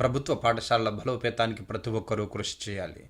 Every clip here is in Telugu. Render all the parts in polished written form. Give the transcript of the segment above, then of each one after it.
ప్రభుత్వ పాఠశాలల బలోపేతానికి ప్రతి ఒక్కరూ కృషి చేయాలి.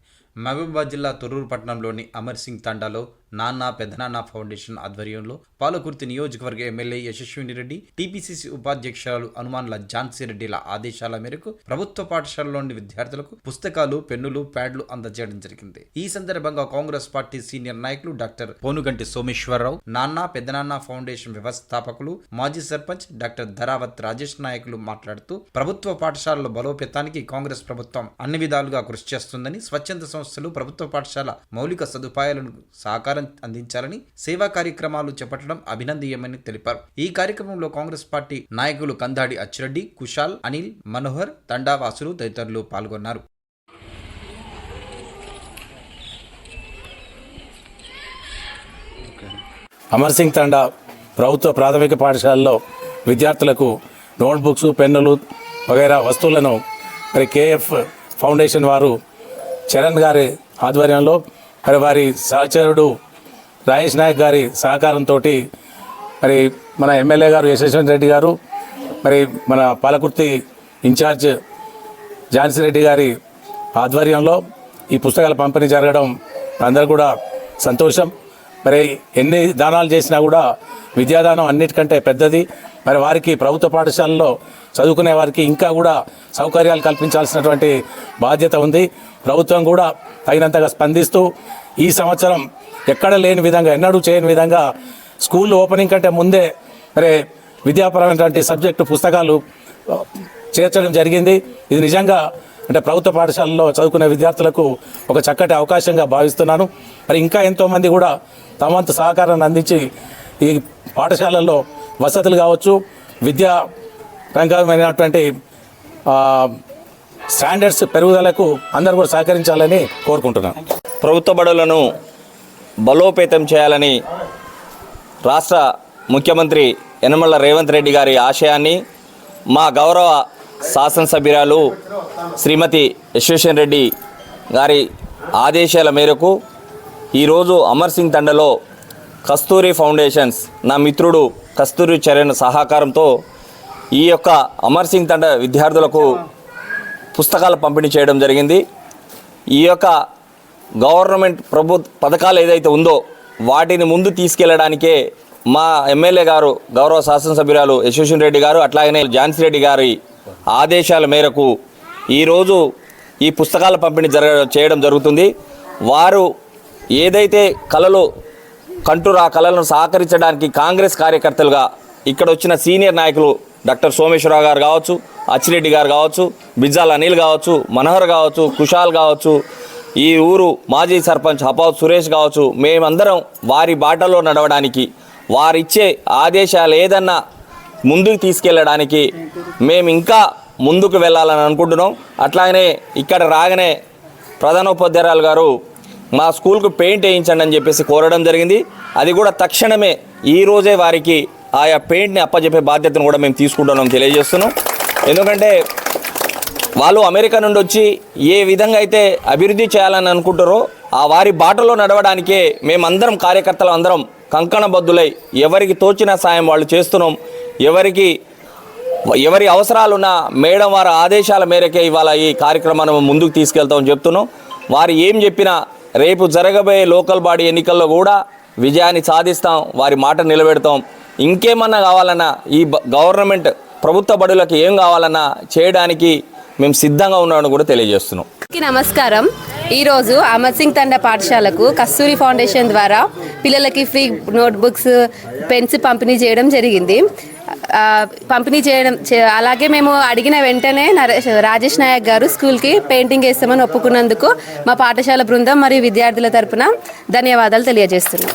మహబూబాబాద్ జిల్లా తొర్రూరు పట్టణంలోని అమర్ సింగ్ తండాలో నాన్న పెదనాన్న ఫౌండేషన్ ఆధ్వర్యంలో పాలకుర్తి నియోజకవర్గ ఎమ్మెల్యే యశస్విని రెడ్డి, టీపీసీసీ ఉపాధ్యక్షురాలు హనుమాన్ల ఝాన్సీ రెడ్డిల ఆదేశాల మేరకు ప్రభుత్వ పాఠశాలలోని విద్యార్థులకు పుస్తకాలు, పెన్నులు, ప్యాడ్లు అందజేయడం జరిగింది. ఈ సందర్భంగా కాంగ్రెస్ పార్టీ సీనియర్ నాయకులు డాక్టర్ పోనుగంటి సోమేశ్వరరావు, నాన్న పెదనాన్న ఫౌండేషన్ వ్యవస్థాపకులు, మాజీ సర్పంచ్ డాక్టర్ ధరావత్ రాజేష్ నాయకులు మాట్లాడుతూ ప్రభుత్వ పాఠశాలల బలోపేతానికి కాంగ్రెస్ ప్రభుత్వం అన్ని విధాలుగా కృషి చేస్తుందని, స్వచ్ఛంద సంస్థలు ప్రభుత్వ పాఠశాల మౌలిక సదుపాయాలను సహకారం అందించాలని, సేవా కార్యక్రమాలు చేపట్టడం అభినందనీయమని తెలిపారు. ఈ కార్యక్రమంలో కాంగ్రెస్ పార్టీ నాయకులు కందాడి అచ్చిరెడ్డి, కుశాల్, అనిల్, మనోహర్, తండావాసులు తదితరులు పాల్గొన్నారు. అమర్ సింగ్ తండా ప్రభుత్వ ప్రాథమిక పాఠశాలలో విద్యార్థులకు నోట్బుక్స్, పెన్నులు వగైరా వస్తువులను మరి కేఎఫ్ ఫౌండేషన్ వారు చరణ్ గారి ఆధ్వర్యంలో మరి వారి సహచరుడు రాజేష్ నాయక్ గారి సహకారంతో మరి మన ఎమ్మెల్యే గారు యశస్విని రెడ్డి గారు, మరి మన పాలకుర్తి ఇన్ఛార్జ్ ఝాన్సీ రెడ్డి గారి ఆధ్వర్యంలో ఈ పుస్తకాల పంపిణీ జరగడం అందరూ కూడా సంతోషం. మరి ఎన్ని దానాలు చేసినా కూడా విద్యాదానం అన్నిటికంటే పెద్దది. మరి వారికి ప్రభుత్వ పాఠశాలలో చదువుకునే వారికి ఇంకా కూడా సౌకర్యాలు కల్పించాల్సినటువంటి బాధ్యత ఉంది. ప్రభుత్వం కూడా తగినంతగా స్పందిస్తూ ఈ సంవత్సరం ఎక్కడ లేని విధంగా, ఎన్నడూ చేయని విధంగా స్కూల్ ఓపెనింగ్ కంటే ముందే మరి విద్యాపరమైనటువంటి సబ్జెక్టు పుస్తకాలు చేర్చడం జరిగింది. ఇది నిజంగా అంటే ప్రభుత్వ పాఠశాలలో చదువుకునే విద్యార్థులకు ఒక చక్కటి అవకాశంగా భావిస్తున్నాను. మరి ఇంకా ఎంతోమంది కూడా తమ వంతు సహకారాన్ని అందించి ఈ పాఠశాలల్లో వసతులు కావచ్చు, విద్యా రంగమైనటువంటి స్టాండర్డ్స్ పెరుగుదలకు అందరూ కూడా సహకరించాలని కోరుకుంటున్నాను. ప్రభుత్వ బడులను బలోపేతం చేయాలని రాష్ట్ర ముఖ్యమంత్రి యనమల రేవంత్ రెడ్డి గారి ఆశయాన్ని మా గౌరవ శాసనసభ్యురాలు శ్రీమతి యశస్విని రెడ్డి గారి ఆదేశాల మేరకు ఈరోజు అమర్ సింగ్ తండలో కస్తూరి ఫౌండేషన్స్, నా మిత్రుడు కస్తూరి చరణ్ సహకారంతో ఈ యొక్క అమర్ సింగ్ తండ విద్యార్థులకు పుస్తకాలు పంపిణీ చేయడం జరిగింది. ఈ యొక్క గవర్నమెంట్ పథకాలు ఏదైతే ఉందో వాటిని ముందు తీసుకెళ్లడానికే మా ఎమ్మెల్యే గారు గౌరవ శాసనసభ్యురాలు యశస్విని రెడ్డి గారు, అట్లాగనే ఝాన్సీ రెడ్డి గారి ఆదేశాల మేరకు ఈరోజు ఈ పుస్తకాల పంపిణీ చేయడం జరుగుతుంది. వారు ఏదైతే కళలు కంటూరు ఆ కళలను సహకరించడానికి కాంగ్రెస్ కార్యకర్తలుగా ఇక్కడ వచ్చిన సీనియర్ నాయకులు డాక్టర్ సోమేశ్వరరావు గారు కావచ్చు, అచ్చిరెడ్డి గారు కావచ్చు, బిజ్జాల అనిల్ కావచ్చు, మనోహర్ కావచ్చు, కుశాల్ కావచ్చు, ఈ ఊరు మాజీ సర్పంచ్ హపావత్ సురేష్ కావచ్చు, మేమందరం వారి బాటలో నడవడానికి, వారిచ్చే ఆదేశాలు ఏదన్నా ముందుకు తీసుకెళ్ళడానికి మేము ఇంకా ముందుకు వెళ్ళాలని అనుకుంటున్నాం. అట్లాగనే ఇక్కడ రాగానే ప్రధానోపాధ్యాయురాలు గారు మా స్కూల్కు పెయింట్ వేయించండి అని చెప్పేసి కోరడం జరిగింది. అది కూడా తక్షణమే ఈరోజే వారికి ఆయా పెయింట్ని అప్పచెప్పే బాధ్యతను కూడా మేము తీసుకుంటున్నాం తెలియజేస్తున్నాం. ఎందుకంటే వాళ్ళు అమెరికా నుండి వచ్చి ఏ విధంగా అయితే అభివృద్ధి చేయాలని అనుకుంటారో ఆ వారి బాటలో నడవడానికే మేమందరం కార్యకర్తలు అందరం కంకణబద్దులై ఎవరికి తోచిన సాయం వాళ్ళు చేస్తున్నాం. ఎవరి అవసరాలున్నా మేడం వారి ఆదేశాల మేరకే ఇవాళ ఈ కార్యక్రమాన్ని ముందుకు తీసుకెళ్తామని చెప్తున్నాం. వారు ఏం చెప్పినా రేపు జరగబోయే లోకల్ బాడీ ఎన్నికల్లో కూడా విజయాన్ని సాధిస్తాం, వారి మాట నిలబెడతాం. ఇంకేమన్నా కావాలన్నా ఈ గవర్నమెంట్ ప్రభుత్వ బడులకు ఏం కావాలన్నా చేయడానికి మేము సిద్ధంగా ఉన్నామని కూడా తెలియజేస్తున్నాం. నమస్కారం. ఈరోజు అమర్ సింగ్ తండా పాఠశాలకు కస్తూరి ఫౌండేషన్ ద్వారా పిల్లలకి ఫ్రీ నోట్బుక్స్, పెన్స్ పంపిణీ చేయడం జరిగింది. అలాగే మేము అడిగిన వెంటనే రాజేష్ నాయక్ గారు స్కూల్కి పెయింటింగ్ వేస్తామని ఒప్పుకున్నందుకు మా పాఠశాల బృందం మరియు విద్యార్థుల తరపున ధన్యవాదాలు తెలియజేస్తున్నాం.